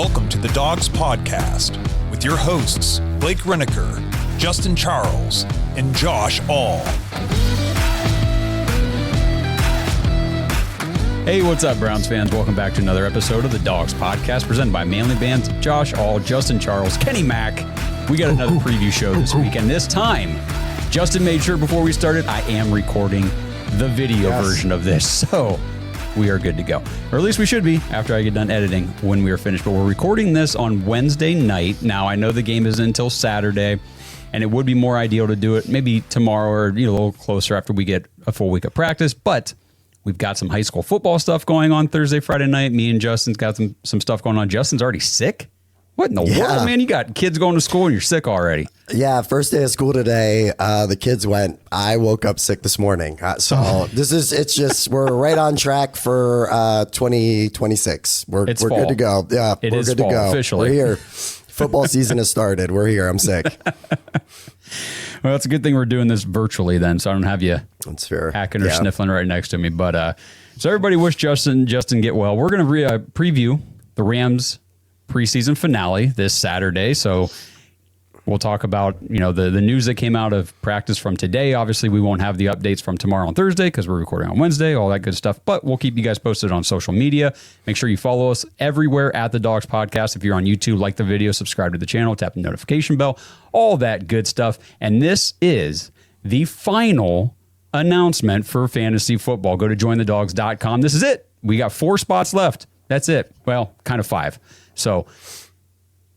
Welcome to the Dogs Podcast with your hosts, Blake Reneker, Justin Charles, and Josh All. Hey, what's up, Browns fans? Welcome back to another episode of the Dogs Podcast presented by Manly Bands, Josh All, Justin Charles, Kenny Mack. We got another preview show this week, and this time, Justin made sure before we started, I am recording the video version of this, so we are good to go. Or at least we should be after I get done editing when we are finished. But we're recording this on Wednesday night. Now, I know the game is until Saturday, and it would be more ideal to do it maybe tomorrow or a little closer after we get a full week of practice. But we've got some high school football stuff going on Thursday, Friday night. Me and Justin's got some stuff going on. Justin's already sick? What in the world, man? You got kids going to school and you're sick already. Yeah, first day of school today. The kids went. I woke up sick this morning. We're right on track for 2026. We're good to go. Yeah, we're good fall, to go. Officially. We're here. Football season has started. We're here. I'm sick. Well, it's a good thing we're doing this virtually then, so I don't have you hacking or sniffling right next to me. But so everybody wish Justin get well. We're going to preview the Rams preseason finale this Saturday. So we'll talk about, the news that came out of practice from today. Obviously, we won't have the updates from tomorrow on Thursday because we're recording on Wednesday, all that good stuff. But we'll keep you guys posted on social media. Make sure you follow us everywhere at the Dogs Podcast. If you're on YouTube, like the video, subscribe to the channel, tap the notification bell, all that good stuff. And this is the final announcement for fantasy football. Go to jointhedogs.com. This is it. We got 4 spots left. That's it. Well, kind of 5. So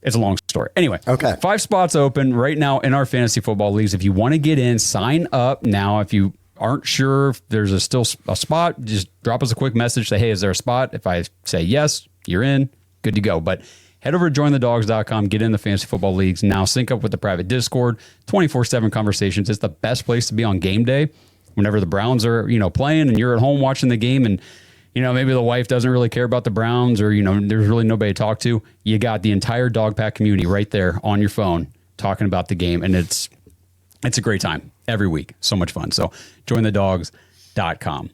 it's a long story. Anyway, 5 spots open right now in our fantasy football leagues. If you want to get in, sign up now. If you aren't sure if there's still a spot, just drop us a quick message. Say, hey, is there a spot? If I say yes, you're in. Good to go. But head over to jointhedogs.com. Get in the fantasy football leagues now. Sync up with the private Discord. 24/7 conversations. It's the best place to be on game day. Whenever the Browns are, playing and you're at home watching the game and maybe the wife doesn't really care about the Browns or, there's really nobody to talk to. You got the entire Dog Pack community right there on your phone talking about the game. And it's a great time every week. So much fun. So jointhedogs.com.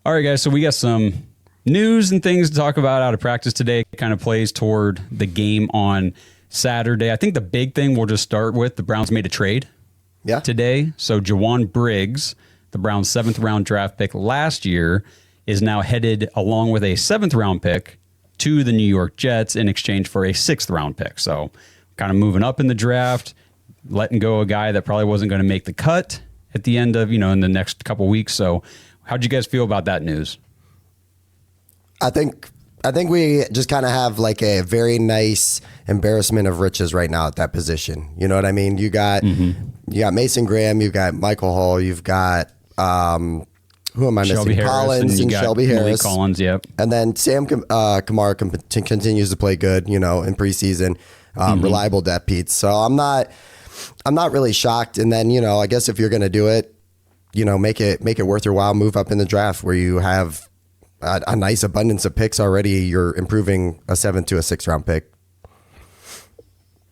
All right, guys. So we got some news and things to talk about out of practice today. It kind of plays toward the game on Saturday. I think the big thing we'll just start with, the Browns made a trade today. So Jawan Briggs, the Browns' 7th round draft pick last year, is now headed along with a 7th round pick to the New York Jets in exchange for a 6th round pick. So kind of moving up in the draft, letting go a guy that probably wasn't going to make the cut at the end of, in the next couple weeks. So how'd you guys feel about that news? I think we just kind of have like a very nice embarrassment of riches right now at that position. You know what I mean? You got Mason Graham, you've got Michael Hall, you've got who am I missing? Collins and Shelby Harris. Collins, yep. And then Sam Kamara continues to play good, in preseason. Reliable depth piece. So I'm not really shocked. And then, I guess if you're going to do it, make it worth your while, move up in the draft where you have a nice abundance of picks already. You're improving a 7th to a 6th round pick.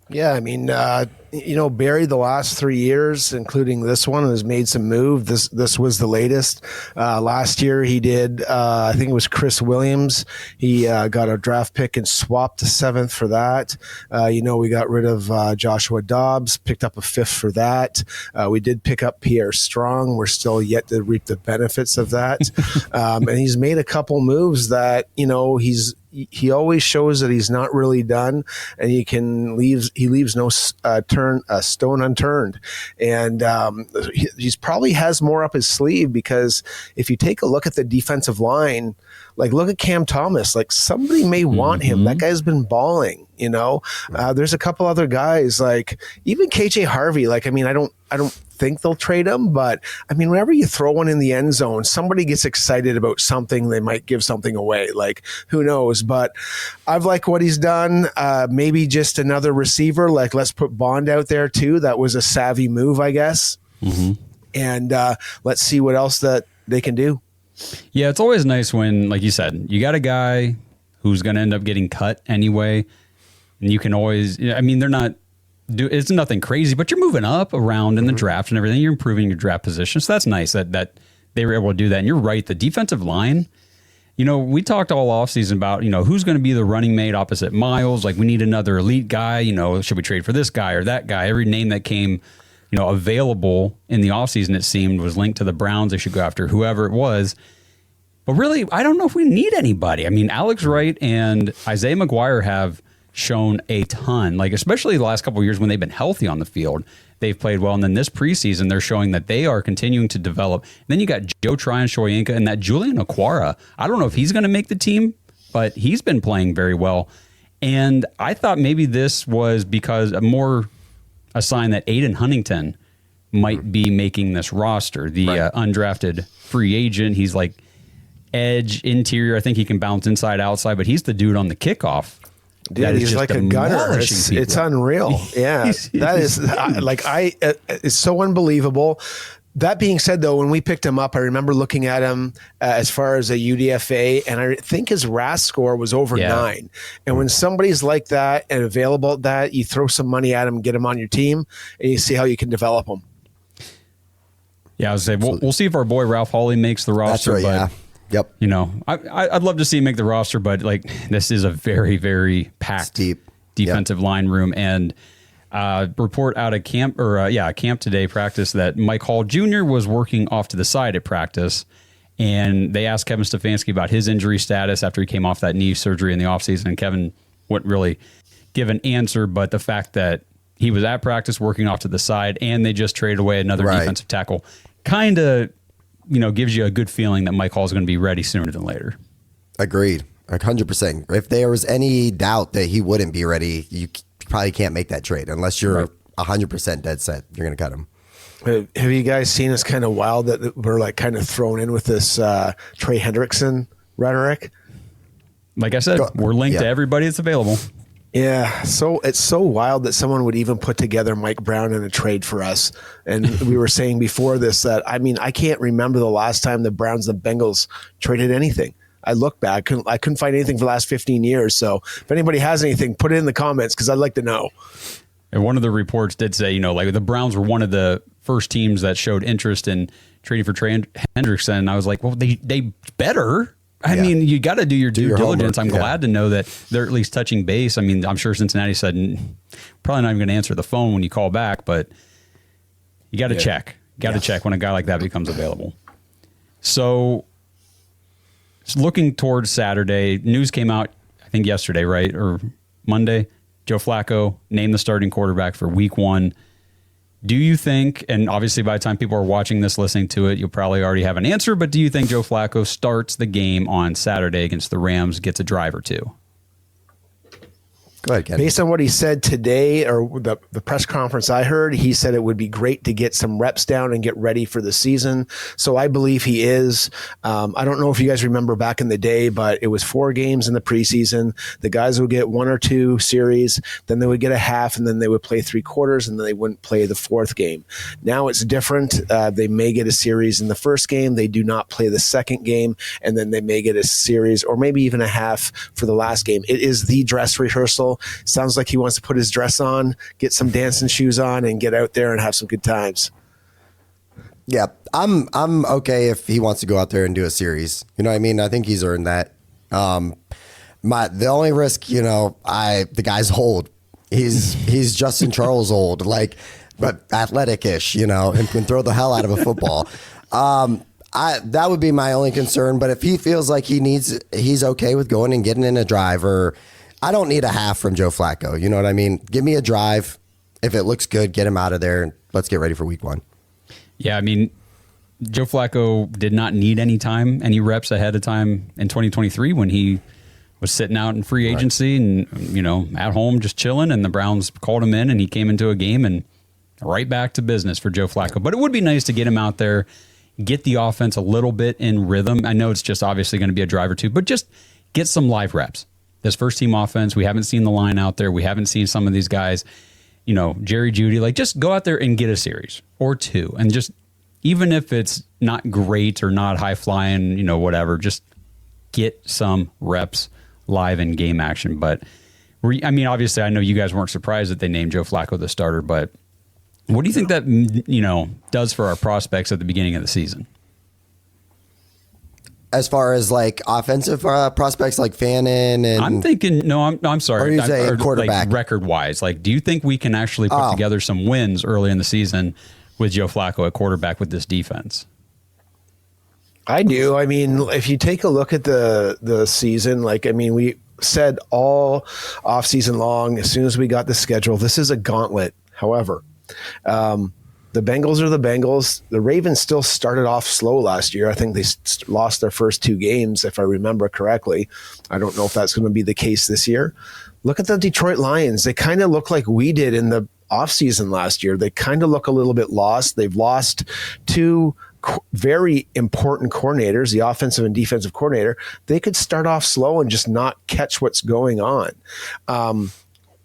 Yeah, I mean, Barry the last 3 years, including this one, has made some move. This was the latest. Last year he did, I think it was Chris Williams. He got a draft pick and swapped the 7th for that. We got rid of Joshua Dobbs, picked up a 5th for that. We did pick up Pierre Strong. We're still yet to reap the benefits of that. And he's made a couple moves that, he always shows that he's not really done, and he leaves no stone unturned. And he's probably has more up his sleeve, because if you take a look at the defensive line, like look at Cam Thomas, like somebody may want him. That guy's been balling, There's a couple other guys, like even KJ Harvey. Like, I mean, I don't think they'll trade him, but I mean, whenever you throw one in the end zone, somebody gets excited about something, they might give something away. Like, who knows? But I've liked what he's done. Maybe just another receiver. Like, let's put Bond out there too. That was a savvy move, I guess. And let's see what else that they can do. Yeah, it's always nice when, like you said, you got a guy who's going to end up getting cut anyway, and you can always, they're not it's nothing crazy, but you're moving up around in the draft and everything. You're improving your draft position. So that's nice that they were able to do that. And you're right. The defensive line we talked all offseason about, who's going to be the running mate opposite Miles. Like, we need another elite guy. Should we trade for this guy or that guy? Every name that came, available in the offseason, it seemed, was linked to the Browns. They should go after whoever it was. But really, I don't know if we need anybody. I mean, Alex Wright and Isaiah McGuire have shown a ton, like especially the last couple of years when they've been healthy on the field. They've played well. And then this preseason, they're showing that they are continuing to develop. And then you got Joe Tryon, Shoyinka, and that Julian Okwara. I don't know if he's going to make the team, but he's been playing very well. And I thought maybe this was because a sign that Aiden Huntington might be making this roster, the undrafted free agent. He's like edge, interior. I think he can bounce inside, outside, but he's the dude on the kickoff. Dude, he's like a gunner. It's unreal. Yeah, that is it's so unbelievable. That being said, though, when we picked him up, I remember looking at him as far as a UDFA, and I think his RAS score was over 9. And when somebody's like that and available at that, you throw some money at him, get him on your team, and you see how you can develop him. Yeah, I was saying we'll see if our boy Ralph Hawley makes the roster. That's right. Yep. I'd love to see him make the roster, but this is a very, very packed defensive line room. And report out of camp today, practice, that Mike Hall Jr. was working off to the side at practice. And they asked Kevin Stefanski about his injury status after he came off that knee surgery in the offseason. And Kevin wouldn't really give an answer, but the fact that he was at practice working off to the side and they just traded away another defensive tackle kind of gives you a good feeling that Mike Hall is going to be ready sooner than later. Agreed. 100%. If there was any doubt that he wouldn't be ready, you probably can't make that trade unless you're 100% dead set. You're going to cut him. Have you guys seen it's kind of wild that we're kind of thrown in with this Trey Hendrickson rhetoric? Like I said, we're linked to everybody that's available. Yeah, so it's so wild that someone would even put together Mike Brown in a trade for us. And we were saying before this that, I can't remember the last time the Browns and the Bengals traded anything. I look back, I couldn't find anything for the last 15 years. So if anybody has anything, put it in the comments because I'd like to know. And one of the reports did say, the Browns were one of the first teams that showed interest in trading for Trey Hendrickson. And I was like, well, they better. I mean, you got to do your due diligence. Homework. I'm glad to know that they're at least touching base. I mean, I'm sure Cincinnati said probably not even going to answer the phone when you call back, but you got to check. Got to check when a guy like that becomes available. So looking towards Saturday, news came out, I think yesterday, right? Or Monday, Joe Flacco named the starting quarterback for week 1. Do you think, and obviously by the time people are watching this, listening to it, you'll probably already have an answer, but do you think Joe Flacco starts the game on Saturday against the Rams, gets a drive or two? Go ahead, Ken. Based on what he said today, or the press conference I heard, he said it would be great to get some reps down and get ready for the season. So I believe he is. I don't know if you guys remember back in the day, but it was 4 games in the preseason. The guys would get 1 or 2 series, then they would get a half, and then they would play 3 quarters, and then they wouldn't play the 4th game. Now it's different. They may get a series in the first game. They do not play the second game, and then they may get a series or maybe even a half for the last game. It is the dress rehearsal. Sounds like he wants to put his dress on, get some dancing shoes on, and get out there and have some good times. Yeah, I'm okay if he wants to go out there and do a series. You know what I mean? I think he's earned that. The only risk, the guy's old. He's Justin Charles old, but athletic-ish, and can throw the hell out of a football. That would be my only concern. But if he feels like he's okay with going and getting in a drive, or I don't need a half from Joe Flacco. You know what I mean? Give me a drive. If it looks good, get him out of there, and let's get ready for week 1. Yeah, I mean, Joe Flacco did not need any any reps ahead of time in 2023 when he was sitting out in free agency and, at home just chilling, and the Browns called him in and he came into a game and right back to business for Joe Flacco. But it would be nice to get him out there, get the offense a little bit in rhythm. I know it's just obviously going to be a drive or two, but just get some live reps. This first team offense, we haven't seen the line out there. We haven't seen some of these guys, Jerry Jeudy, just go out there and get a series or 2. And just, even if it's not great or not high flying, whatever, just get some reps live in game action. But obviously I know you guys weren't surprised that they named Joe Flacco the starter, but what do you think that, does for our prospects at the beginning of the season? as far as like offensive prospects like Fannin and I'm thinking I'm sorry. Or you say quarterback like record wise. Like, do you think we can actually put together some wins early in the season with Joe Flacco at quarterback with this defense? I do. I mean, if you take a look at the season, we said all offseason long, as soon as we got the schedule, this is a gauntlet. However, the Bengals are the Bengals. The Ravens still started off slow last year. I think they lost their first 2 games, if I remember correctly. I don't know if that's going to be the case this year. Look at the Detroit Lions. They kind of look like we did in the offseason last year. They kind of look a little bit lost. They've lost 2 very important coordinators, the offensive and defensive coordinator. They could start off slow and just not catch what's going on.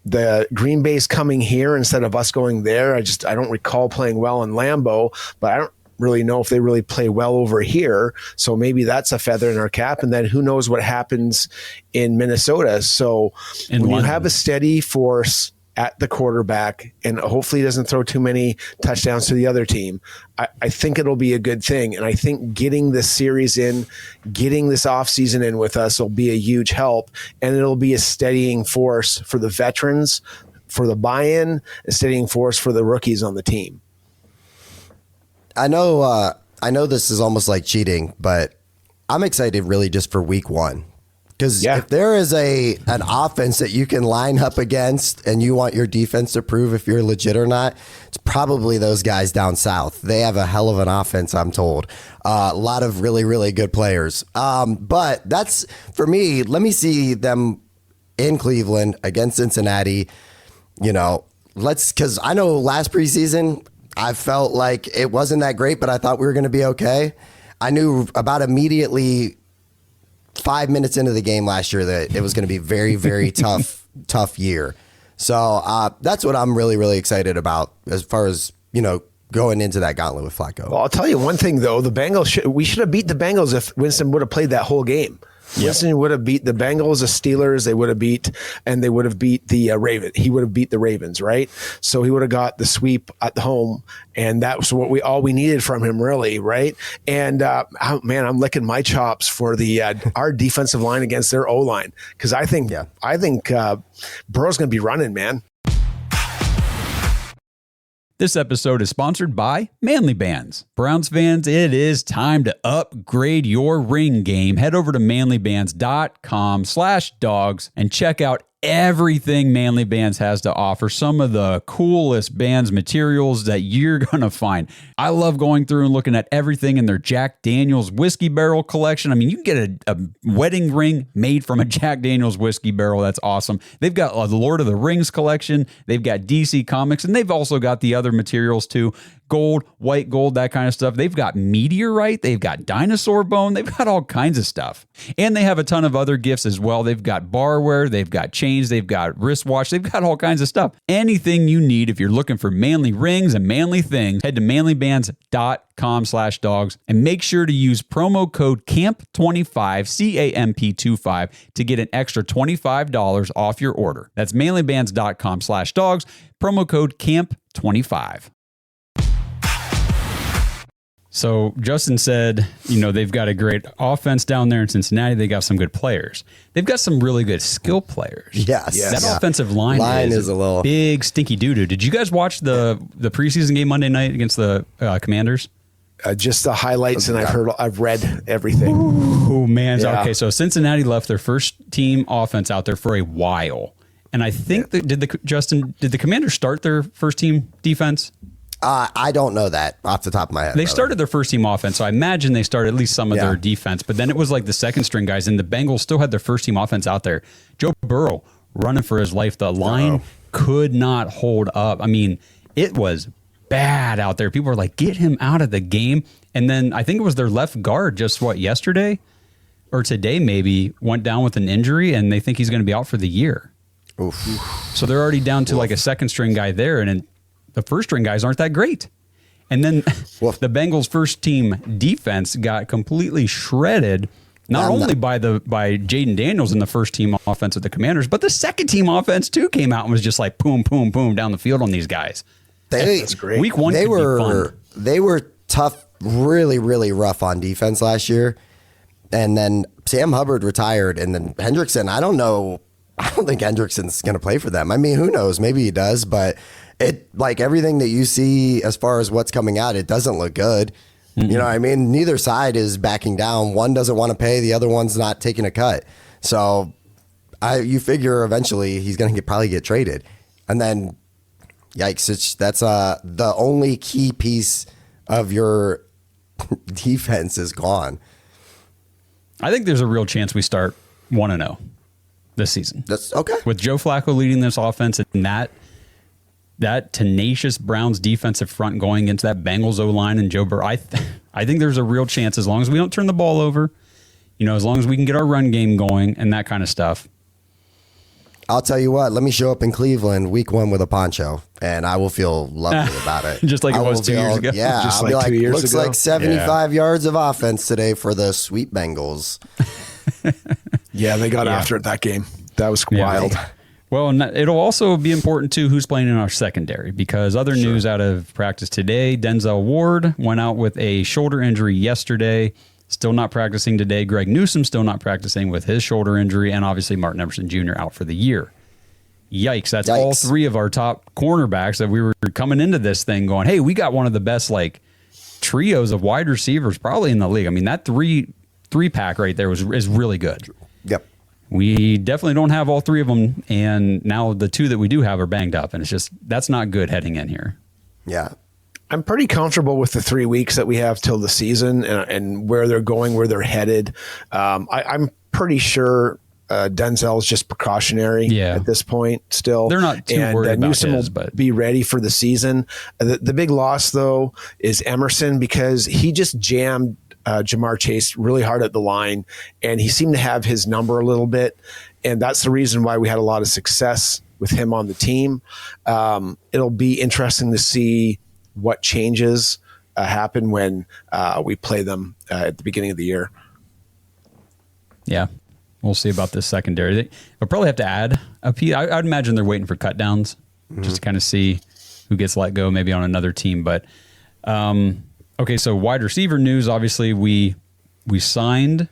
The Green Bay's coming here instead of us going there. I don't recall playing well in Lambeau, but I don't really know if they really play well over here. So maybe that's a feather in our cap. And then who knows what happens in Minnesota. So when you have a steady force at the quarterback and hopefully doesn't throw too many touchdowns to the other team, I think it'll be a good thing. And I think getting this series in, getting this offseason in with us will be a huge help. And it'll be a steadying force for the veterans, for the buy-in, a steadying force for the rookies on the team. I know this is almost like cheating, but I'm excited really just for week 1. Because if there is an offense that you can line up against and you want your defense to prove if you're legit or not, it's probably those guys down south. They have a hell of an offense, I'm told. A lot of really, really good players. But that's, for me, let me see them in Cleveland against Cincinnati. Because I know last preseason, I felt like it wasn't that great, but I thought we were going to be okay. I knew about immediately 5 minutes into the game last year that it was going to be very, very tough year. So that's what I'm really, really excited about as far as, going into that gauntlet with Flacco. Well, I'll tell you one thing, though. The Bengals, we should have beat the Bengals if Winston would have played that whole game. Yep. Winston would have beat the Bengals, the Steelers. They would have beat the Ravens. He would have beat the Ravens, right? So he would have got the sweep at the home, and that was all we needed from him, really, right? And I'm licking my chops for our defensive line against their O line, because I think Burrow's going to be running, man. This episode is sponsored by Manly Bands. Browns fans, it is time to upgrade your ring game. Head over to manlybands.com/dogs and check out everything Manly Bands has to offer. Some of the coolest bands materials that you're going to find. I love going through and looking at everything in their Jack Daniel's whiskey barrel collection. I mean, you can get a wedding ring made from a Jack Daniel's whiskey barrel. That's awesome. They've got the Lord of the Rings collection. They've got DC Comics, and they've also got the other materials too. Gold, white gold, that kind of stuff. They've got meteorite. They've got dinosaur bone. They've got all kinds of stuff. And they have a ton of other gifts as well. They've got barware. They've got chains. They've got wristwatch. They've got all kinds of stuff. Anything you need if you're looking for manly rings and manly things, head to manlybands.com/dogs and make sure to use promo code CAMP25, CAMP25, to get an extra $25 off your order. That's manlybands.com/dogs, promo code CAMP25. So Justin said, they've got a great offense down there in Cincinnati. They got some good players. They've got some really good skill players. Yes. That offensive line is a little big stinky doo-doo. Did you guys watch the preseason game Monday night against the Commanders? Just the highlights, and I've read everything. Oh man. Yeah. Okay. So Cincinnati left their first team offense out there for a while. And I think did the Commanders start their first team defense? I don't know that off the top of my head. They started their first team offense, so I imagine they started at least some of their defense, but then it was like the second string guys, and the Bengals still had their first team offense out there. Joe Burrow running for his life. The line could not hold up. I mean, it was bad out there. People were like, get him out of the game. And then I think it was their left guard yesterday or today maybe went down with an injury, and they think he's going to be out for the year. Oof. So they're already down to like a second string guy there, and the first string guys aren't that great. And then the Bengals first team defense got completely shredded, not only by Jaden Daniels in the first team offense of the Commanders, but the second team offense too came out and was just like boom, boom, boom down the field on these guys. That's great. Week one they were tough, really, really rough on defense last year. And then Sam Hubbard retired, and then Hendrickson, I don't think Hendrickson's going to play for them. I mean, who knows? Maybe he does, but like everything that you see as far as what's coming out, it doesn't look good. Mm-hmm. You know what I mean? Neither side is backing down. One doesn't want to pay. The other one's not taking a cut. So you figure eventually he's going to probably get traded. And then, yikes, that's the only key piece of your defense is gone. I think there's a real chance we start 1-0 this season. That's okay. With Joe Flacco leading this offense and that tenacious Browns defensive front going into that Bengals O-line and Joe Burrow, I think there's a real chance as long as we don't turn the ball over, as long as we can get our run game going and that kind of stuff. I'll tell you what, let me show up in Cleveland week 1 with a poncho, and I will feel lovely about it. Just like it was 2 years ago. Yeah, just I'll be like 2 years looks ago. like 75 yards of offense today for the sweet Bengals. Yeah, they got after it that game. That was wild. Well, and it'll also be important, too, who's playing in our secondary, because other news out of practice today, Denzel Ward went out with a shoulder injury yesterday. Still not practicing today. Greg Newsome still not practicing with his shoulder injury, and obviously Martin Emerson Jr. out for the year. Yikes. That's all 3 of our top cornerbacks that we were coming into this thing going, hey, we got one of the best trios of wide receivers probably in the league. I mean, that three-pack right there is really good. Yep. We definitely don't have all 3 of them, and now the 2 that we do have are banged up, and it's just that's not good heading in here. Yeah. I'm pretty comfortable with the 3 weeks that we have till the season and where they're going, where they're headed. I'm pretty sure Denzel's just precautionary at this point still. They're not too worried about Newsome his, will but be ready for the season. The big loss, though, is Emerson, because he just jammed Jamar Chase really hard at the line, and he seemed to have his number a little bit, and that's the reason why we had a lot of success with him on the team. It'll be interesting to see what changes happen when we play them at the beginning of the year. Yeah, we'll see about this secondary. They'll probably have to add a piece. I'd imagine they're waiting for cut downs just to kind of see who gets let go maybe on another team. But okay, so wide receiver news. Obviously, we signed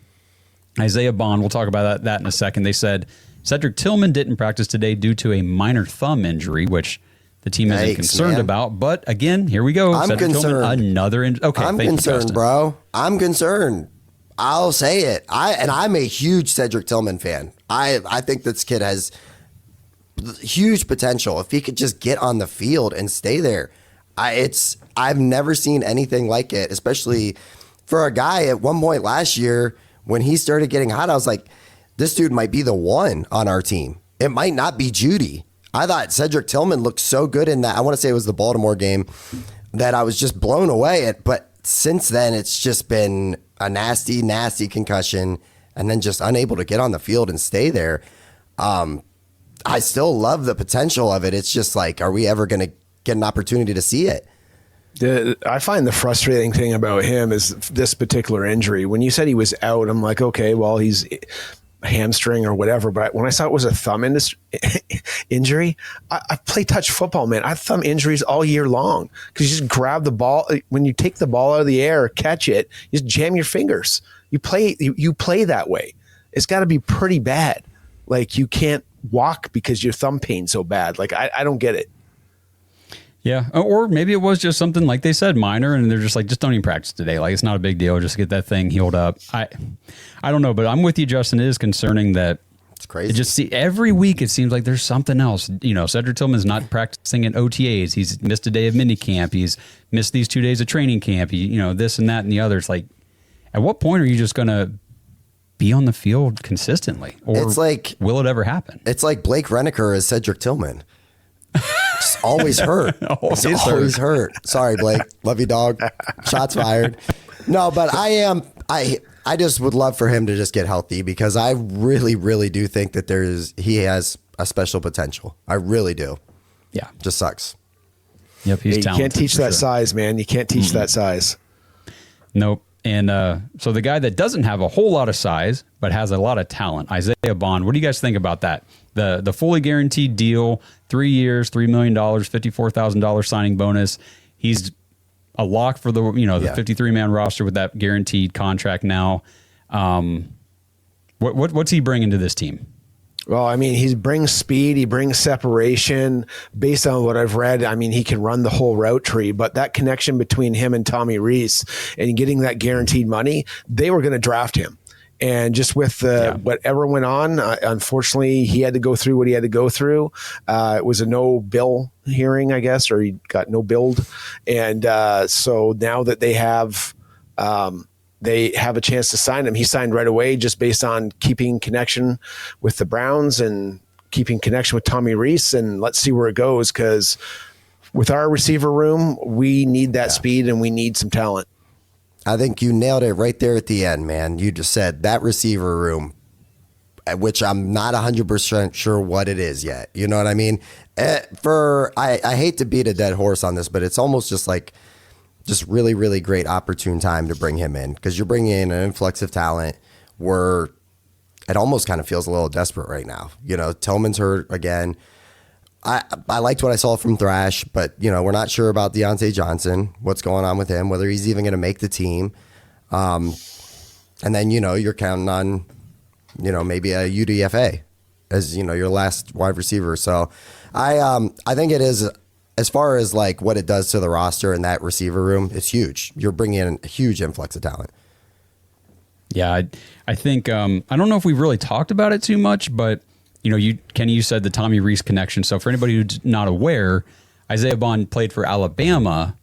Isaiah Bond. We'll talk about that in a second. They said Cedric Tillman didn't practice today due to a minor thumb injury, which the team isn't concerned about. But again, here we go. I'm Cedric concerned. Tillman, another injury. Okay, I'm concerned, bro. I'm concerned. I'll say it. I'm a huge Cedric Tillman fan. I think this kid has huge potential if he could just get on the field and stay there. I've never seen anything like it, especially for a guy at one point last year when he started getting hot. I was like, this dude might be the one on our team. It might not be Judy. I thought Cedric Tillman looked so good in that. I want to say it was the Baltimore game that I was just blown away at. But since then, it's just been a nasty, nasty concussion and then just unable to get on the field and stay there. I still love the potential of it. It's just like, are we ever going to get an opportunity to see it? I find the frustrating thing about him is this particular injury. When you said he was out, I'm like, okay, well, he's a hamstring or whatever. But when I saw it was a thumb injury, I play touch football, man. I have thumb injuries all year long because you just grab the ball. When you take the ball out of the air, catch it, you just jam your fingers. You play that way. It's got to be pretty bad. Like you can't walk because your thumb pain's so bad. Like I don't get it. Yeah, or maybe it was just something like they said minor, and they're just like, just don't even practice today. Like it's not a big deal. Just get that thing healed up. I don't know, but I'm with you, Justin. It is concerning that it's crazy. It just every week it seems like there's something else. Cedric Tillman's not practicing at OTAs. He's missed a day of minicamp. He's missed these 2 days of training camp. This and that and the other. It's like, at what point are you just going to be on the field consistently? Or it's like, will it ever happen? It's like Blake Reniker as Cedric Tillman. Just always hurt. always hurt. Sorry, Blake. Love you, dog. Shots fired. No, but I just would love for him to just get healthy because I really, really do think that he has a special potential. I really do. Yeah. Just sucks. Yep. He's talented. You can't teach that size, man. You can't teach that size. Nope. And so the guy that doesn't have a whole lot of size but has a lot of talent, Isaiah Bond. What do you guys think about that? The fully guaranteed deal, 3 years, $3 million, $54,000 signing bonus. He's a lock for the 53-man roster with that guaranteed contract now. What's he bringing to this team? Well, I mean, he brings speed, he brings separation. Based on what I've read, I mean, he can run the whole route tree, but that connection between him and Tommy Rees and getting that guaranteed money, they were going to draft him. And just with whatever went on, unfortunately, he had to go through what he had to go through. It was a no bill hearing, I guess, or he got no billed. And so now that they have a chance to sign him, he signed right away just based on keeping connection with the Browns and keeping connection with Tommy Rees. And let's see where it goes, because with our receiver room, we need that speed and we need some talent. I think you nailed it right there at the end, man. You just said that receiver room, which I'm not 100% sure what it is yet. You know what I mean? I hate to beat a dead horse on this, but it's almost just like really, really great opportune time to bring him in, because you're bringing in an influx of talent where it almost kind of feels a little desperate right now. You know, Tillman's hurt again. I liked what I saw from Thrash, but, you know, we're not sure about Deontay Johnson, what's going on with him, whether he's even going to make the team. And then, you know, you're counting on, you know, maybe a UDFA as, you know, your last wide receiver. So I think it is, as far as like what it does to the roster and that receiver room, it's huge. You're bringing in a huge influx of talent. Yeah, I think, I don't know if we've really talked about it too much, but you know, Kenny, you said the Tommy Rees connection. So for anybody who's not aware, Isaiah Bond played for Alabama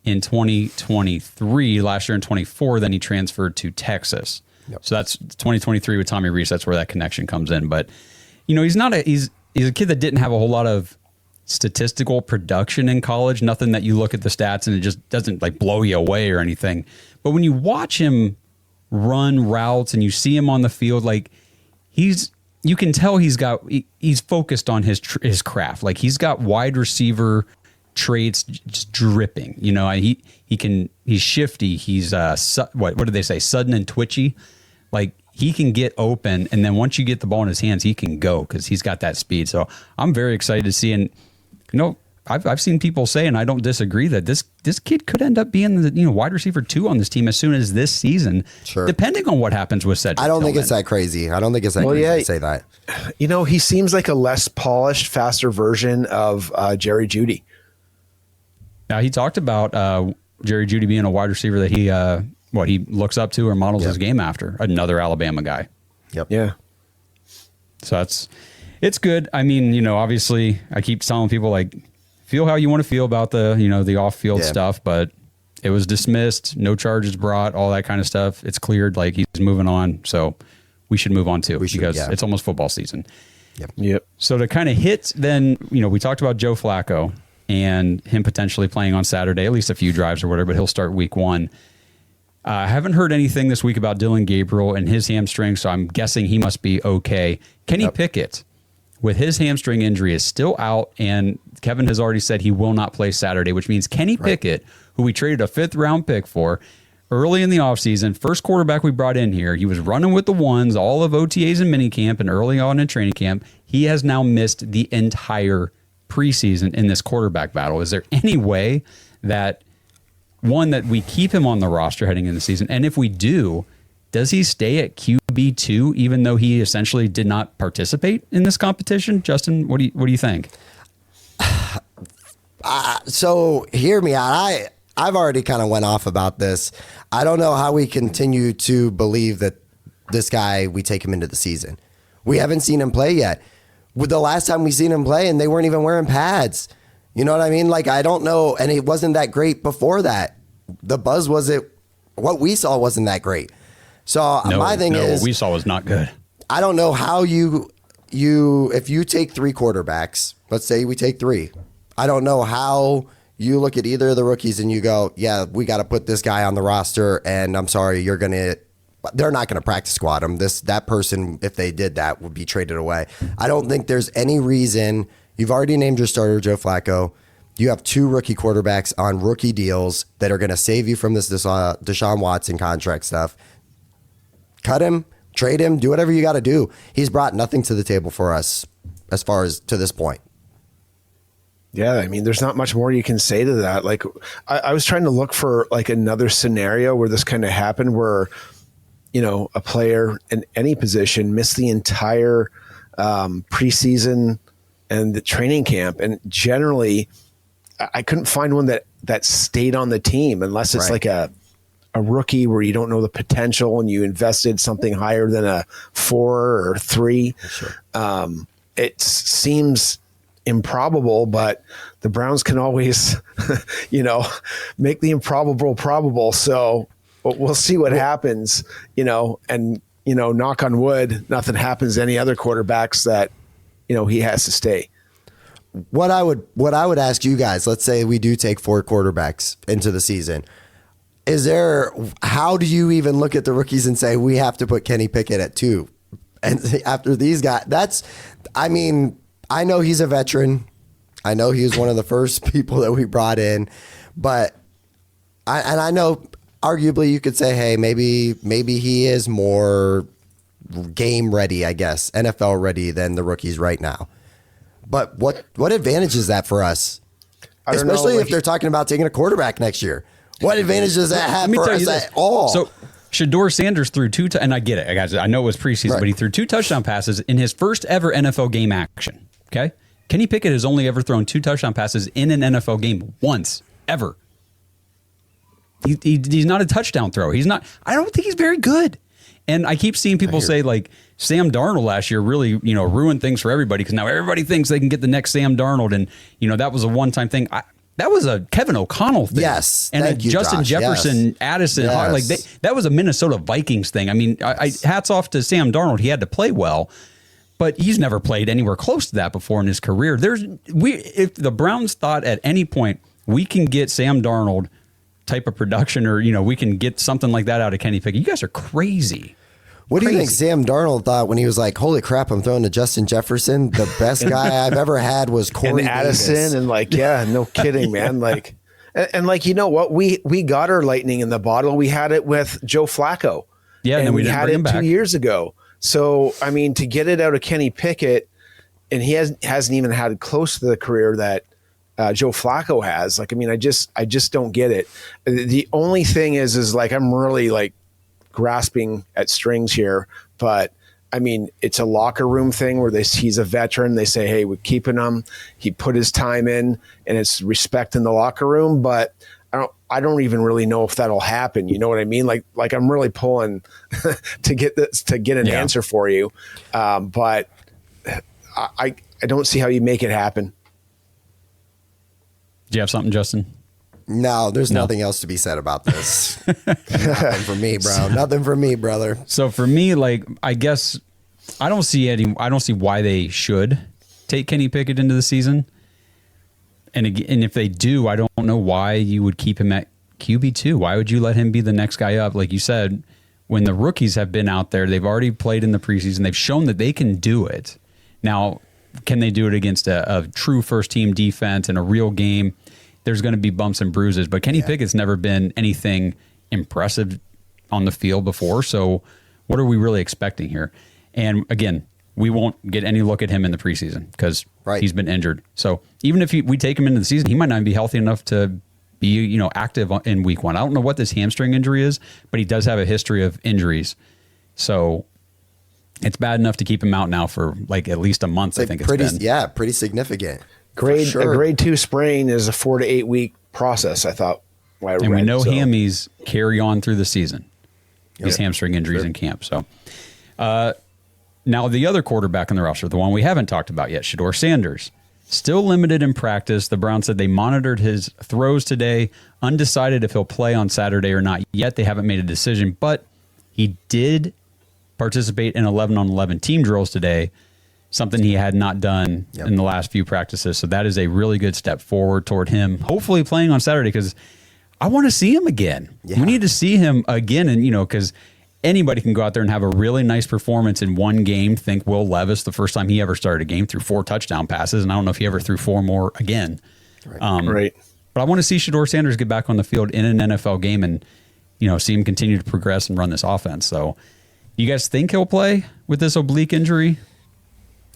in 2023, last year in 24, then he transferred to Texas. Yep. So that's 2023 with Tommy Rees. That's where that connection comes in. But, you know, he's a kid that didn't have a whole lot of statistical production in college, nothing that you look at the stats and it just doesn't like blow you away or anything. But when you watch him run routes and you see him on the field, like you can tell he's focused on his craft. Like he's got wide receiver traits just dripping. You know, he's shifty. He's what did they say? Sudden and twitchy. Like he can get open, and then once you get the ball in his hands, he can go because he's got that speed. So I'm very excited to see. And you know, I've seen people say, and I don't disagree, that this kid could end up being the wide receiver 2 on this team as soon as this season, depending on what happens with Cedric. I don't think it's that crazy. I don't think it's that crazy to say that. You know, he seems like a less polished, faster version of Jerry Jeudy. Now he talked about Jerry Jeudy being a wide receiver that he looks up to or models his game after. Another Alabama guy. Yep. Yeah. So it's good. I mean, you know, obviously I keep telling people like, feel how you want to feel about the off-field stuff, but it was dismissed, no charges brought, all that kind of stuff. It's cleared, like he's moving on. So we should move on too, because it's almost football season. Yep. So to kind of hit, then, you know, we talked about Joe Flacco and him potentially playing on Saturday, at least a few drives or whatever, but he'll start week 1. I haven't heard anything this week about Dylan Gabriel and his hamstring, so I'm guessing he must be okay. Kenny Pickett, with his hamstring injury, is still out, and Kevin has already said he will not play Saturday, which means Kenny Pickett, who we traded a 5th-round pick for early in the offseason, first quarterback we brought in here, he was running with the ones, all of OTAs and minicamp and early on in training camp. He has now missed the entire preseason in this quarterback battle. Is there any way that we keep him on the roster heading into the season? And if we do, does he stay at QB2 even though he essentially did not participate in this competition? Justin, what do you think? So hear me out. I've already kind of went off about this. I don't know how we continue to believe that this guy, we take him into the season. We haven't seen him play yet. With the last time we seen him play, and they weren't even wearing pads. You know what I mean? Like, I don't know. And it wasn't that great before that. The buzz what we saw wasn't that great. So my thing is, what we saw was not good. I don't know how if you take 3 quarterbacks, let's say we take 3. I don't know how you look at either of the rookies and you go, yeah, we got to put this guy on the roster. And I'm sorry, they're not going to practice squad him. That person, if they did that, would be traded away. I don't think there's any reason. You've already named your starter, Joe Flacco. You have 2 rookie quarterbacks on rookie deals that are going to save you from this Deshaun Watson contract stuff. Cut him, trade him, do whatever you got to do. He's brought nothing to the table for us as far as to this point. Yeah, I mean, there's not much more you can say to that. Like, I was trying to look for like another scenario where this kind of happened, where a player in any position miss the entire preseason and the training camp. And generally, I couldn't find one that stayed on the team unless it's like a rookie where you don't know the potential and you invested something higher than a 4 or 3. Sure. It seems improbable, but the Browns can always, make the improbable probable. So we'll see what happens, and, knock on wood, nothing happens to any other quarterbacks that, he has to stay. What I would ask you guys, let's say we do take 4 quarterbacks into the season. How do you even look at the rookies and say we have to put Kenny Pickett at 2? And after these guys, I know he's a veteran. I know he was one of the first people that we brought in, but I know arguably you could say, hey, maybe he is more game ready, I guess, NFL ready than the rookies right now. But what advantage is that for us? Especially if they're talking about taking a quarterback next year. What advantage does that have for us at all? So Shedeur Sanders threw 2, and I get it, guys. I know it was preseason, but he threw 2 touchdown passes in his first ever NFL game action. Okay, Kenny Pickett has only ever thrown 2 touchdown passes in an NFL game once, ever. He's not a touchdown thrower. He's not. I don't think he's very good. And I keep seeing people say like Sam Darnold last year really, ruined things for everybody because now everybody thinks they can get the next Sam Darnold, and that was a one-time thing. That was a Kevin O'Connell thing. Yes. And Justin Jefferson, yes. Addison, Yes. that was a Minnesota Vikings thing. I mean, hats off to Sam Darnold. He had to play well, but he's never played anywhere close to that before in his career. If the Browns thought at any point we can get Sam Darnold type of production or, we can get something like that out of Kenny Pickett, you guys are crazy. What do you think Sam Darnold thought when he was like, holy crap, I'm throwing to Justin Jefferson? The best guy I've ever had was Corey and Addison Davis. And no kidding, man. And you know what? We got our lightning in the bottle. We had it with Joe Flacco. Yeah, and we had it 2 years ago. So, to get it out of Kenny Pickett, and he hasn't even had close to the career that Joe Flacco has. I just don't get it. The only thing is I'm really grasping at strings here, but it's a locker room thing where he's a veteran. They say, hey, we're keeping him. He put his time in, and it's respect in the locker room. But I don't even really know if that'll happen. You know what I mean? Like I'm really pulling to get an answer for you, but I don't see how you make it happen. Do you have something, Justin? No, there's nothing else to be said about this. Nothing for me, bro. Nothing for me, brother. So for me, I guess I don't see why they should take Kenny Pickett into the season. And if they do, I don't know why you would keep him at QB2. Why would you let him be the next guy up? Like you said, when the rookies have been out there, they've already played in the preseason. They've shown that they can do it. Now, can they do it against a true first-team defense in a real game? There's going to be bumps and bruises, but Kenny Pickett's never been anything impressive on the field before. So what are we really expecting here? And again, we won't get any look at him in the preseason because he's been injured. So even if we take him into the season, he might not be healthy enough to be, active in week 1. I don't know what this hamstring injury is, but he does have a history of injuries. So it's bad enough to keep him out now for at least a month. I think it's been. Yeah, pretty significant. A grade 2 sprain is a 4 to 8 week process, I thought. And we know hammies carry on through the season. These hamstring injuries in camp. So now the other quarterback on the roster, the one we haven't talked about yet, Shedeur Sanders, still limited in practice. The Browns said they monitored his throws today, undecided if he'll play on Saturday or not yet. They haven't made a decision, but he did participate in 11-on-11 team drills today, something he had not done in the last few practices. So that is a really good step forward toward him hopefully playing on Saturday, because I want to see him again. We need to see him again. And, because anybody can go out there and have a really nice performance in one game. Think Will Levis, the first time he ever started a game, threw 4 touchdown passes. And I don't know if he ever threw 4 more again. Right. But I want to see Shedeur Sanders get back on the field in an NFL game and, see him continue to progress and run this offense. So you guys think he'll play with this oblique injury?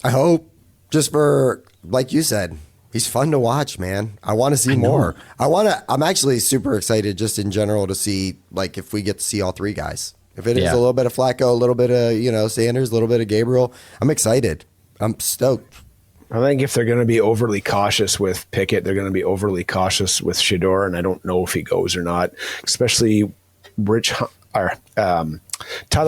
I hope, just for, like you said, he's fun to watch, man. I want to see more. I'm actually super excited just in general to see, if we get to see all 3 guys. If it is a little bit of Flacco, a little bit of, Sanders, a little bit of Gabriel, I'm excited. I'm stoked. I think if they're going to be overly cautious with Pickett, they're going to be overly cautious with Shedeur, and I don't know if he goes or not, especially Tyler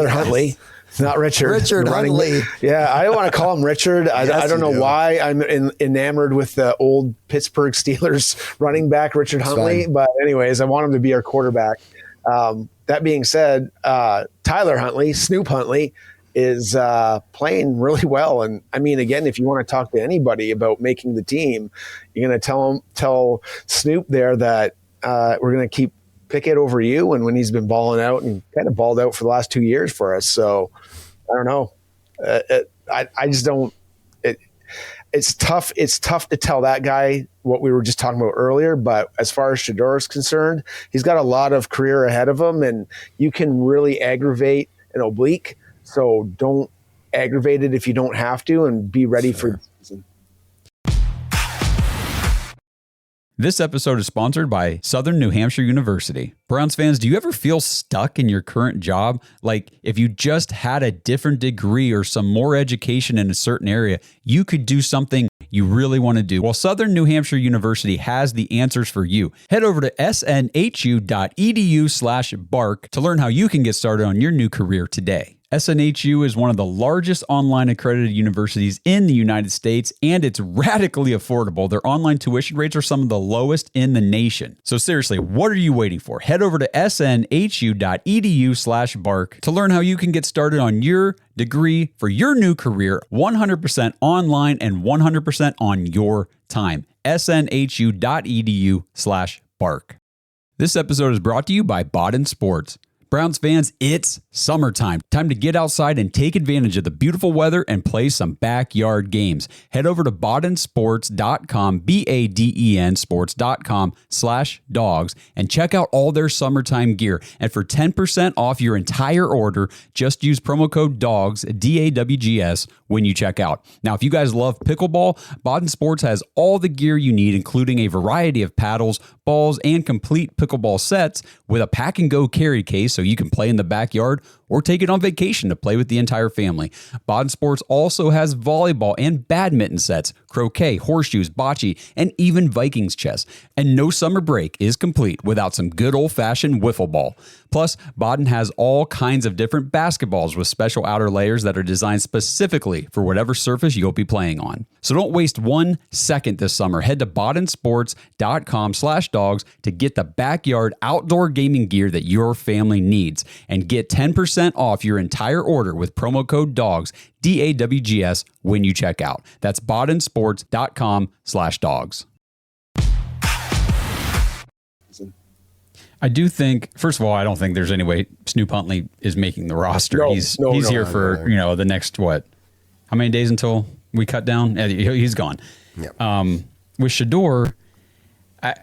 Huntley. Not Richard. Richard Huntley. Yeah, I want to call him Richard. I don't know why I'm enamored with the old Pittsburgh Steelers running back, Richard Huntley. But anyways, I want him to be our quarterback. That being said, Tyler Huntley, Snoop Huntley, is playing really well. And I mean, again, if you want to talk to anybody about making the team, you're going to tell Snoop there that we're going to keep Pickett over you, and when he's been balling out and kind of balled out for the last 2 years for us. So I don't know. I just don't. It's tough. It's tough to tell that guy what we were just talking about earlier. But as far as Shedeur is concerned, he's got a lot of career ahead of him, and you can really aggravate an oblique. So don't aggravate it if you don't have to, and be ready for the season. This episode is sponsored by Southern New Hampshire University. Browns fans, do you ever feel stuck in your current job? Like if you just had a different degree or some more education in a certain area, you could do something you really want to do. Well, Southern New Hampshire University has the answers for you. Head over to snhu.edu/bark to learn how you can get started on your new career today. SNHU is one of the largest online accredited universities in the United States, and it's radically affordable. Their online tuition rates are some of the lowest in the nation. So seriously, what are you waiting for? Head over to snhu.edu/bark to learn how you can get started on your degree for your new career, 100% online and 100% on your time. snhu.edu/bark. This episode is brought to you by Baden Sports. Browns fans, it's summertime. Time to get outside and take advantage of the beautiful weather and play some backyard games. Head over to badensports.com, BADEN sports.com/dogs, and check out all their summertime gear. And for 10% off your entire order, just use promo code DAWGS, DAWGS, when you check out. Now, if you guys love pickleball, Baden Sports has all the gear you need, including a variety of paddles, balls, and complete pickleball sets with a pack and go carry case so you can play in the backyard or take it on vacation to play with the entire family. Baden Sports also has volleyball and badminton sets, croquet, horseshoes, bocce, and even Vikings chess. And no summer break is complete without some good old-fashioned wiffle ball. Plus, Baden has all kinds of different basketballs with special outer layers that are designed specifically for whatever surface you'll be playing on. So don't waste 1 second this summer. Head to badensports.com/dogs to get the backyard outdoor gaming gear that your family needs and get 10% off your entire order with promo code DAWGS, DAWGS, when you check out. That's badensports.com/dogs. I do think, first of all, I don't think there's any way Snoop Huntley is making the roster. No, he's no, here for the next what? How many days until we cut down? He's gone. Yep. With Shedeur, I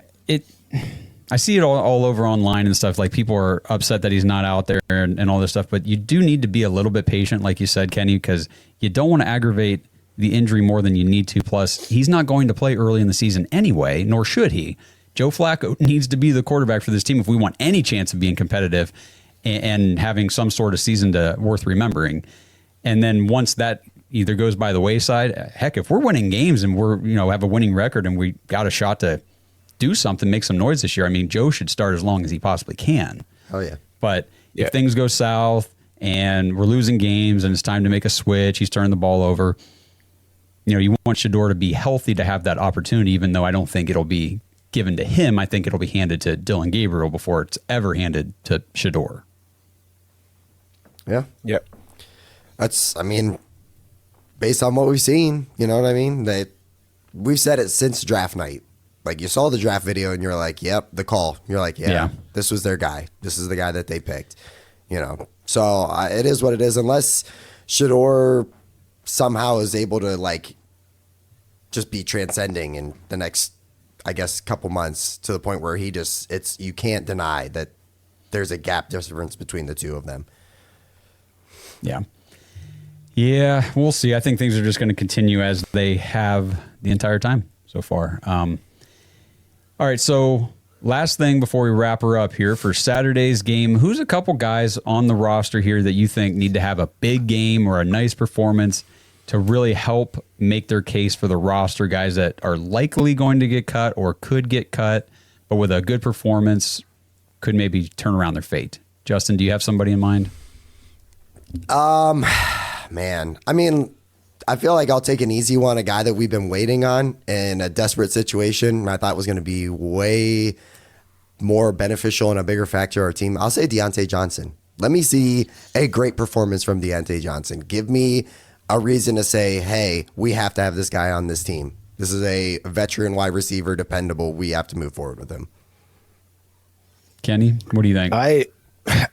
see it all over online and stuff. Like people are upset that he's not out there and all this stuff. But you do need to be a little bit patient, like you said, Kenny, because you don't want to aggravate the injury more than you need to. Plus, he's not going to play early in the season anyway, nor should he. Joe Flacco needs to be the quarterback for this team if we want any chance of being competitive and having some sort of season worth remembering. And then once that either goes by the wayside, heck, if we're winning games and we're have a winning record and we got a shot to do something, make some noise this year, I mean, Joe should start as long as he possibly can. Oh, yeah. But if things go south and we're losing games and it's time to make a switch, he's turning the ball over, you want Shedeur to be healthy to have that opportunity, even though I don't think it'll be given to him. I think it'll be handed to Dylan Gabriel before it's ever handed to Shedeur. Yeah. Yep. That's, based on what we've seen, you know what I mean? We've said it since draft night. Like, you saw the draft video and you're like, yep, the call. You're like, yeah, this was their guy. This is the guy that they picked, So it is what it is. Unless Shedeur somehow is able to, just be transcending in the next, I guess, couple months to the point where you can't deny that there's a gap difference between the two of them. Yeah. Yeah, we'll see. I think things are just going to continue as they have the entire time so far. All right, so Last thing before we wrap her up here for Saturday's game, who's a couple guys on the roster here that you think need to have a big game or a nice performance to really help make their case for the roster, guys that are likely going to get cut or could get cut, but with a good performance could maybe turn around their fate? Justin, do you have somebody in mind? Man, I mean, I feel like I'll take an easy one, a guy that we've been waiting on in a desperate situation. I thought was going to be way more beneficial and a bigger factor to our team. I'll say Deontay Johnson. Let me see a great performance from Deontay Johnson. Give me a reason to say, hey, we have to have this guy on this team. This is a veteran wide receiver, dependable. We have to move forward with him. Kenny, what do you think?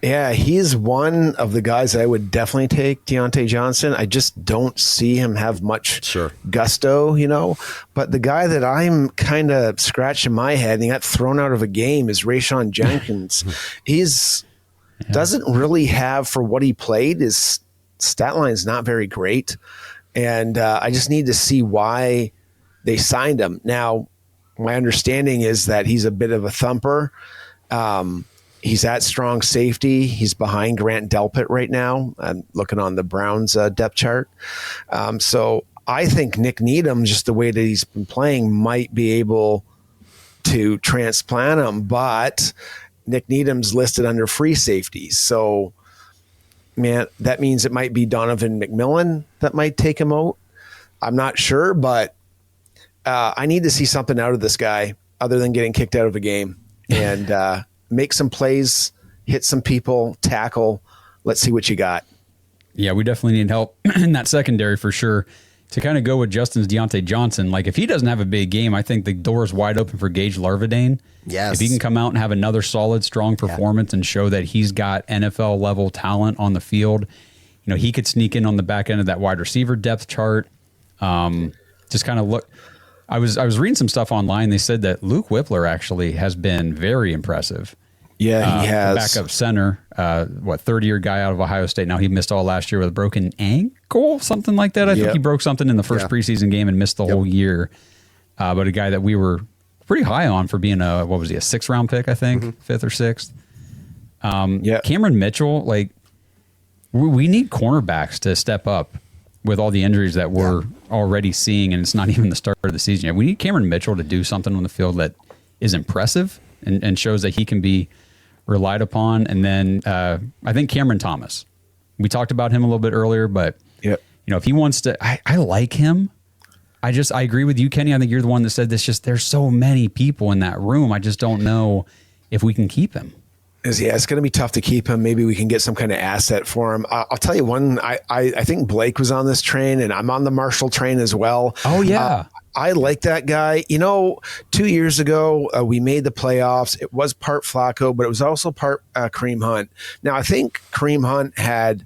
Yeah, he's one of the guys I would definitely take, Deontay Johnson. I just don't see him have much gusto, But the guy that I'm kind of scratching my head and he got thrown out of a game is Rayshon Jenkins. Doesn't really have, for what he played, his stat line is not very great. And I just need to see why they signed him. Now, my understanding is that he's a bit of a thumper. He's at strong safety. He's behind Grant Delpit right now. I'm looking on the Browns depth chart. So I think Nick Needham, just the way that he's been playing, might be able to transplant him. But Nick Needham's listed under free safety. So, man, that means it might be Donovan McMillan that might take him out. I'm not sure, but I need to see something out of this guy other than getting kicked out of a game. And make some plays, hit some people, tackle. Let's see what you got. Yeah, we definitely need help in that secondary for sure. To kind of go with Justin's Deontay Johnson, like if he doesn't have a big game, I think the door is wide open for Gage Larvadain. Yes. If he can come out and have another solid, strong performance and show that he's got NFL level talent on the field, he could sneak in on the back end of that wide receiver depth chart. Just kind of look. I was reading some stuff online. They said that Luke Whippler actually has been very impressive. Yeah, he has. Backup center, 30-year guy out of Ohio State. Now, he missed all last year with a broken ankle, something like that. I think he broke something in the first preseason game and missed the whole year. But a guy that we were pretty high on for being a 6th-round pick, I think, 5th or 6th. Cameron Mitchell, we need cornerbacks to step up with all the injuries that we're already seeing, and it's not even the start of the season yet. We need Cameron Mitchell to do something on the field that is impressive and shows that he can be relied upon. And then I think Cameron Thomas. We talked about him a little bit earlier, but if he wants to, I like him. I agree with you, Kenny. I think you're the one that said this. Just there's so many people in that room. I just don't know if we can keep him. It's going to be tough to keep him. Maybe we can get some kind of asset for him. I'll tell you one. I think Blake was on this train, and I'm on the Marshall train as well. Oh yeah, I like that guy. 2 years ago we made the playoffs. It was part Flacco, but it was also part Kareem Hunt. Now I think Kareem Hunt had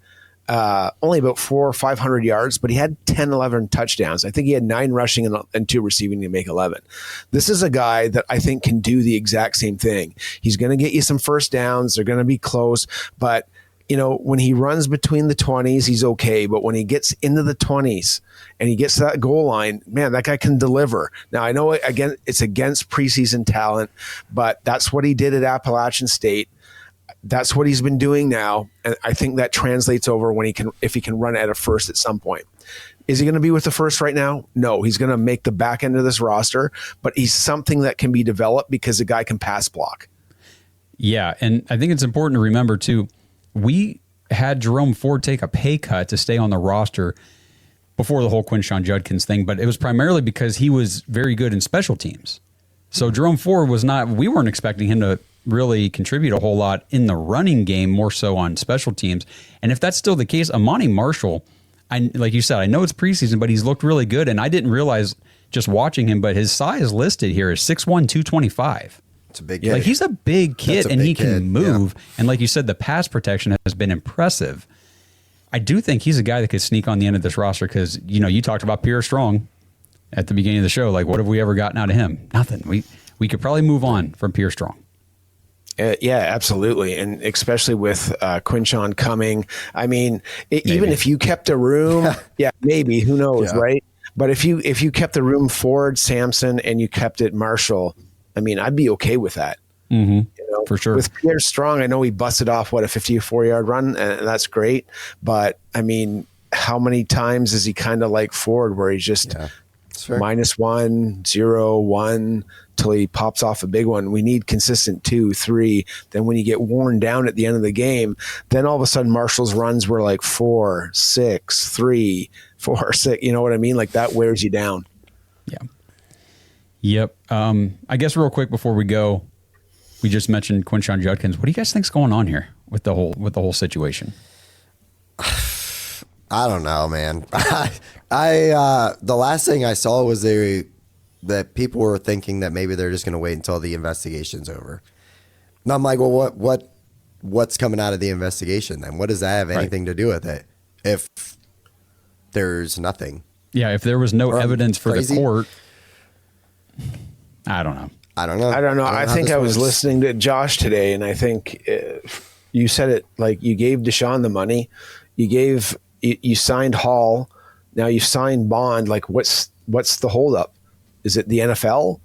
only about 400 or 500 yards, but he had 10, 11 touchdowns. I think he had 9 rushing and 2 receiving to make 11. This is a guy that I think can do the exact same thing. He's going to get you some first downs. They're going to be close, but when he runs between the 20s, he's okay. But when he gets into the 20s and he gets to that goal line, man, that guy can deliver. Now, I know, again, it's against preseason talent, but that's what he did at Appalachian State. That's what he's been doing now, and I think that translates over if he can run at a first at some point. Is he going to be with the first right now? No, he's going to make the back end of this roster, but he's something that can be developed because the guy can pass block. Yeah, and I think it's important to remember, too, we had Jerome Ford take a pay cut to stay on the roster before the whole Quinshon Judkins thing, but it was primarily because he was very good in special teams. So Jerome Ford we weren't expecting him to really contribute a whole lot in the running game, more so on special teams. And if that's still the case, Amani Marshall, like you said, I know it's preseason, but he's looked really good. And I didn't realize just watching him, but his size listed here is 6'1", 225. It's a big kid. He's a big kid, and he can move. Yeah. And like you said, the pass protection has been impressive. I do think he's a guy that could sneak on the end of this roster because, you talked about Pierre Strong at the beginning of the show. Like, what have we ever gotten out of him? Nothing. We could probably move on from Pierre Strong. Yeah, absolutely. And especially with Quinshon coming. I mean, even if you kept a room, maybe, who knows, right? But if you kept the room Ford, Sampson, and you kept it Marshall, I mean, I'd be okay with that. For sure. With Pierre Strong, I know he busted off a 54-yard run, and that's great. But I mean, how many times is he kind of like Ford, where he's just -1, 0, 1 till he pops off a big one? We need consistent 2, 3. Then when you get worn down at the end of the game, then all of a sudden Marshall's runs were like 4, 6, 3, 4, 6. You know what I mean? Like that wears you down. Yeah. Yep. I guess real quick before we go, we just mentioned Quinshon Judkins. What do you guys think's going on here with the whole situation? I don't know, man. I the last thing I saw was that people were thinking that maybe they're just going to wait until the investigation's over. And I'm like, well, what's coming out of the investigation then? What does that have anything to do with it? If there's nothing. Yeah, if there was no evidence for the court, I don't know. I don't know. I think I was listening to Josh today, and I think you said it like you gave Deshaun the money, you signed Hall, now you signed Bond. Like, what's the holdup? Is it the NFL?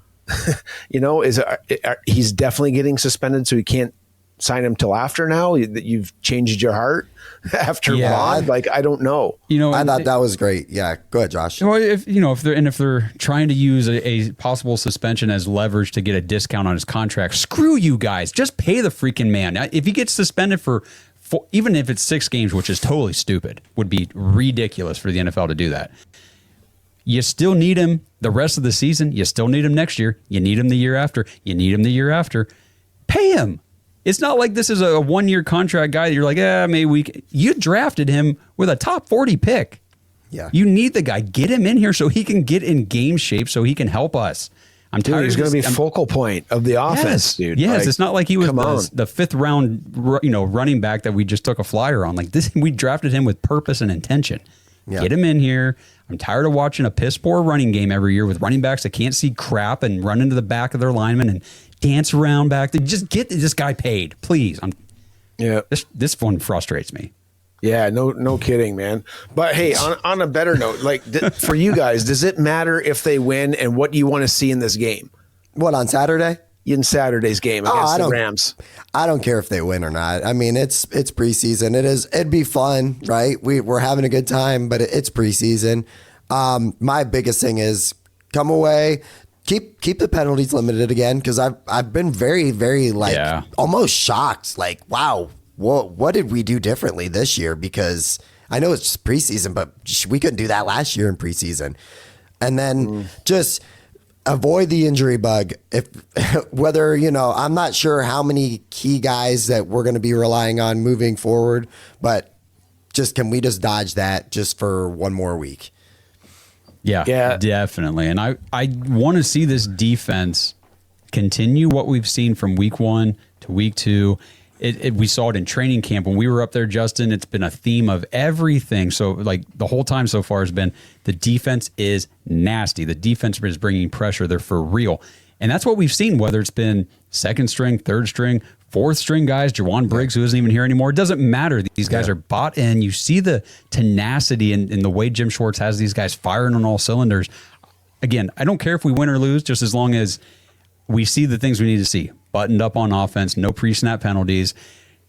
Is it he's definitely getting suspended, so he can't sign him till after now? That you've changed your heart after Bond? Like, I don't know. I thought that was great. Yeah, go ahead, Josh. Well, if they're trying to use a possible suspension as leverage to get a discount on his contract, screw you guys. Just pay the freaking man. If he gets suspended for even if it's 6 games, which is totally stupid, would be ridiculous for the NFL to do that. You still need him the rest of the season. You still need him next year. You need him the year after. You need him the year after. Pay him. It's not like this is a 1-year contract guy that you're like, maybe you drafted him with a top 40 pick. Yeah. You need the guy. Get him in here so he can get in game shape so he can help us. I'm tired. He's going to be focal point of the offense, dude. Yes, it's not like he was the 5th round, running back that we just took a flyer on. Like this, we drafted him with purpose and intention. Yeah. Get him in here. I'm tired of watching a piss poor running game every year with running backs that can't see crap and run into the back of their linemen and dance around back. Just get this guy paid, please. This one frustrates me. Yeah, no kidding, man. But hey, on a better note, like for you guys, does it matter if they win, and what do you want to see in this game? What, on Saturday? In Saturday's game against the Rams. I don't care if they win or not. I mean, it's preseason. It'd be fun, right? We're having a good time, but it's preseason. My biggest thing is come away, keep the penalties limited again, because I've been very, very almost shocked. Like, wow, what did we do differently this year? Because I know it's preseason, but we couldn't do that last year in preseason. And then just avoid the injury bug. I'm not sure how many key guys that we're going to be relying on moving forward, but can we just dodge that just for one more week? Yeah, definitely. And I want to see this defense continue what we've seen from week 1 to week 2. We saw it in training camp when we were up there, Justin. It's been a theme of everything. So, like, the whole time so far has been the defense is nasty. The defense is bringing pressure. They're for real. And that's what we've seen, whether it's been 2nd string, 3rd string, 4th string guys, Jawan Briggs, who isn't even here anymore. It doesn't matter. These guys are bought in. You see the tenacity in the way Jim Schwartz has these guys firing on all cylinders. Again, I don't care if we win or lose, just as long as we see the things we need to see. Buttoned up on offense, no pre-snap penalties,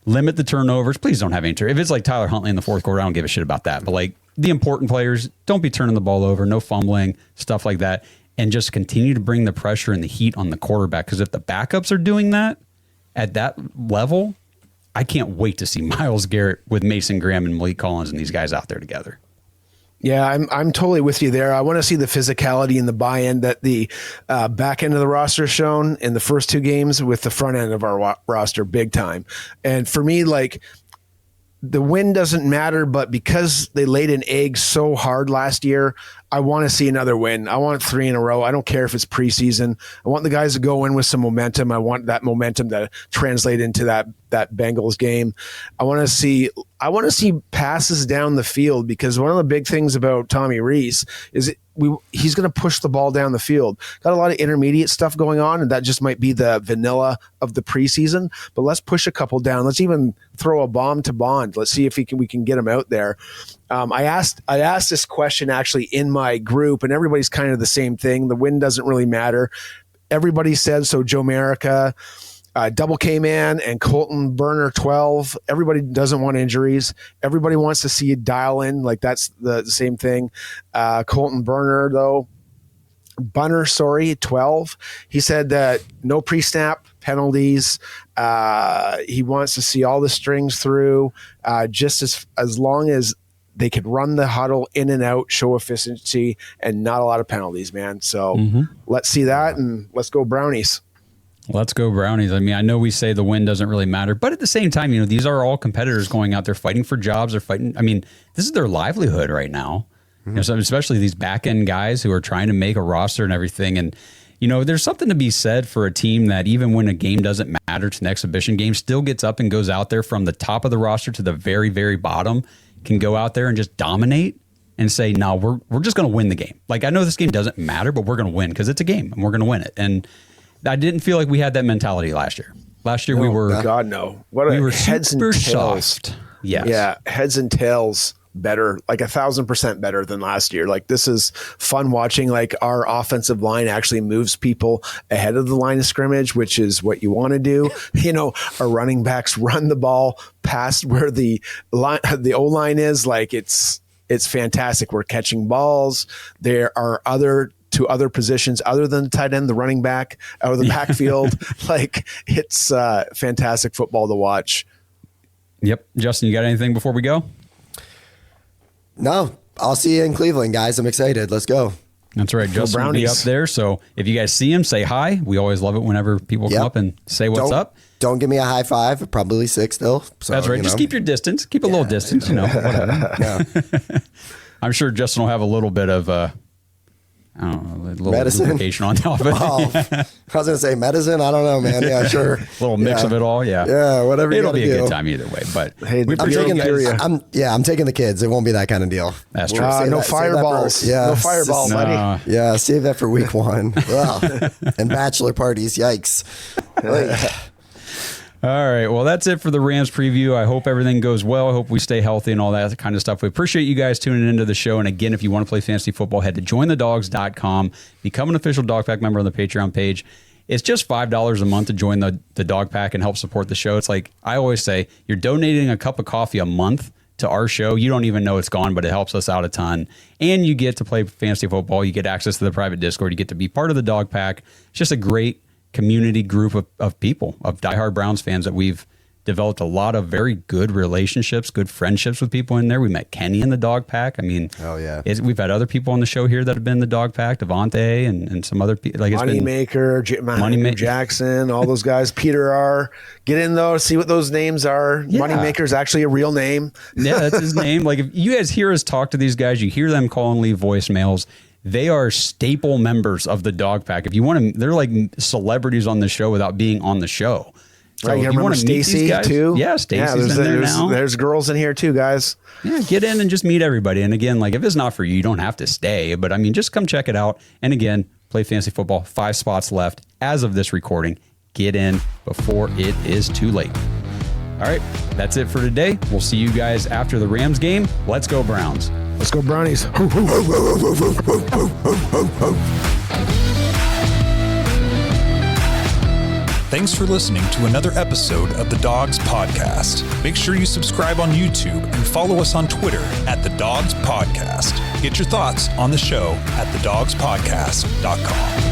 limit the turnovers. Please don't have any turnovers. If it's like Tyler Huntley in the 4th quarter, I don't give a shit about that. But like the important players, don't be turning the ball over, no fumbling, stuff like that. And just continue to bring the pressure and the heat on the quarterback. Because if the backups are doing that at that level, I can't wait to see Myles Garrett with Mason Graham and Malik Collins and these guys out there together. Yeah, I'm totally with you there. I want to see the physicality and the buy-in that the back end of the roster has shown in the first 2 games with the front end of our roster big time. And for me, like, the win doesn't matter, but because they laid an egg so hard last year, I want to see another win. I want 3 in a row. I don't care if it's preseason. I want the guys to go in with some momentum. I want that momentum to translate into that Bengals game. I want to see passes down the field, because one of the big things about Tommy Rees is he's going to push the ball down the field. Got a lot of intermediate stuff going on, and that just might be the vanilla of the preseason. But let's push a couple down. Let's even throw a bomb to Bond. Let's see if we can get him out there. I asked this question actually in my group, and everybody's kind of the same thing. The win doesn't really matter. Everybody said so. Joe Marica, Double K-Man and Colton Burner 12. Everybody doesn't want injuries. Everybody wants to see you dial in. Like that's the same thing. Colton Burner, though, Bunner, 12. He said that no pre-snap penalties. He wants to see all the strings through, just as long as they could run the huddle in and out, show efficiency, and not a lot of penalties, man. So let's see that, and let's go Brownies. Let's go Brownies. I mean, I know we say the win doesn't really matter, but at the same time, these are all competitors going out there fighting for jobs. They're fighting. I mean, this is their livelihood right now. So especially these back end guys who are trying to make a roster and everything. And, there's something to be said for a team that even when a game doesn't matter, it's an exhibition game, still gets up and goes out there from the top of the roster to the very, very bottom, can go out there and just dominate and say, no, we're just going to win the game. Like, I know this game doesn't matter, but we're going to win because it's a game and we're going to win it. And I didn't feel like we had that mentality last year. Last year we were God no. We were heads super and tails. soft. Yes. Yeah, heads and tails better, like 1,000% better than last year. Like this is fun watching. Like our offensive line actually moves people ahead of the line of scrimmage, which is what you want to do. Our running backs run the ball past where the O-line is. Like it's fantastic. We're catching balls. There are other positions other than the tight end, the running back out of the backfield. Like it's fantastic football to watch. Yep. Justin, you got anything before we go? No, I'll see you in Cleveland, guys. I'm excited. Let's go. That's right. Justin will be up there. So if you guys see him, say hi. We always love it whenever people come up and say what's up. Don't give me a high five. Probably 6 still. So, that's right. Just keep your distance. Keep a little distance, whatever. Yeah. I'm sure Justin will have a little bit of I don't know, a little lubrication on top of it. I was going to say medicine. I don't know, man. Yeah, sure. A little mix of it all. Yeah. Yeah, whatever. It'll be a good time either way. But hey, I'm taking the kids. It won't be that kind of deal. That's true. No fireballs. No fireball, buddy. Yeah, save that for week 1. And bachelor parties. Yikes. All right. Well, that's it for the Rams preview. I hope everything goes well. I hope we stay healthy and all that kind of stuff. We appreciate you guys tuning into the show. And again, if you want to play fantasy football, head to jointhedogs.com. Become an official Dog Pack member on the Patreon page. It's just $5 a month to join the Dog Pack and help support the show. It's like I always say, you're donating a cup of coffee a month to our show. You don't even know it's gone, but it helps us out a ton. And you get to play fantasy football. You get access to the private Discord. You get to be part of the Dog Pack. It's just a great community group of people, of diehard Browns fans that we've developed a lot of very good relationships, good friendships with people in there. We met Kenny in the Dog Pack. I mean, we've had other people on the show here that have been in the Dog Pack, Devontae and some other people. Like Moneymaker, Jackson, all those guys. Peter R. Get in though, see what those names are. Yeah. Moneymaker is actually a real name. Yeah, that's his name. Like if you guys hear us talk to these guys, you hear them call and leave voicemails. They are staple members of the Dog Pack. If you want to, they're like celebrities on the show without being on the show. So right, you want to meet these guys too? Yeah, Stacy's in there now. There's girls in here too, guys. Yeah, get in and just meet everybody. And again, like if it's not for you, you don't have to stay. But I mean, just come check it out. And again, play fantasy football. 5 spots left as of this recording. Get in before it is too late. All right, that's it for today. We'll see you guys after the Rams game. Let's go Browns. Let's go Brownies. Thanks for listening to another episode of the Dogs Podcast. Make sure you subscribe on YouTube and follow us on Twitter at The Dogs Podcast. Get your thoughts on the show at thedogspodcast.com.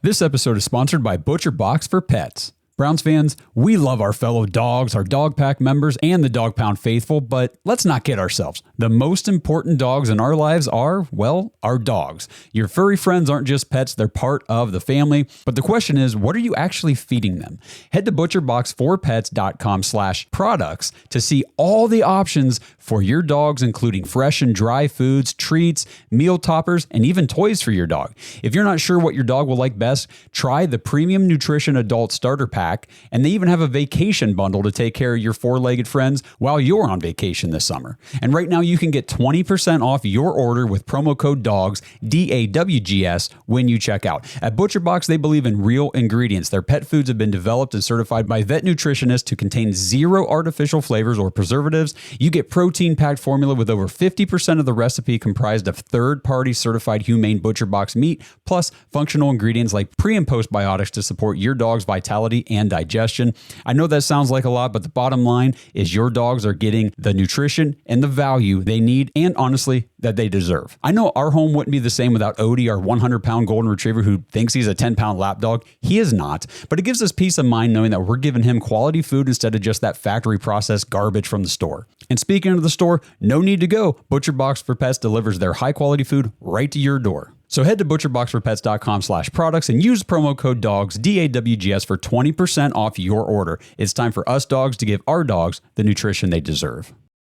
This episode is sponsored by Butcher Box for Pets. Browns fans, we love our fellow dogs, our Dog Pack members, and the Dog Pound faithful, but let's not kid ourselves. The most important dogs in our lives are, well, our dogs. Your furry friends aren't just pets, they're part of the family. But the question is, what are you actually feeding them? Head to butcherbox4pets.com/products to see all the options for your dogs, including fresh and dry foods, treats, meal toppers, and even toys for your dog. If you're not sure what your dog will like best, try the Premium Nutrition Adult Starter Pack pack, and they even have a vacation bundle to take care of your four-legged friends while you're on vacation this summer. And right now you can get 20% off your order with promo code DAWGS, DAWGS, when you check out. At ButcherBox, they believe in real ingredients. Their pet foods have been developed and certified by vet nutritionists to contain zero artificial flavors or preservatives. You get protein-packed formula with over 50% of the recipe comprised of third-party certified humane ButcherBox meat, plus functional ingredients like pre- and postbiotics to support your dog's vitality and digestion. I know that sounds like a lot, but the bottom line is your dogs are getting the nutrition and the value they need, and honestly, that they deserve. I know our home wouldn't be the same without Odie, our 100-pound golden retriever who thinks he's a 10-pound lap dog. He is not, but it gives us peace of mind knowing that we're giving him quality food instead of just that factory processed garbage from the store. And speaking of the store, no need to go. ButcherBox for Pets delivers their high-quality food right to your door. So head to butcherboxforpets.com/products and use promo code DAWGS, DAWGS, for 20% off your order. It's time for us dogs to give our dogs the nutrition they deserve.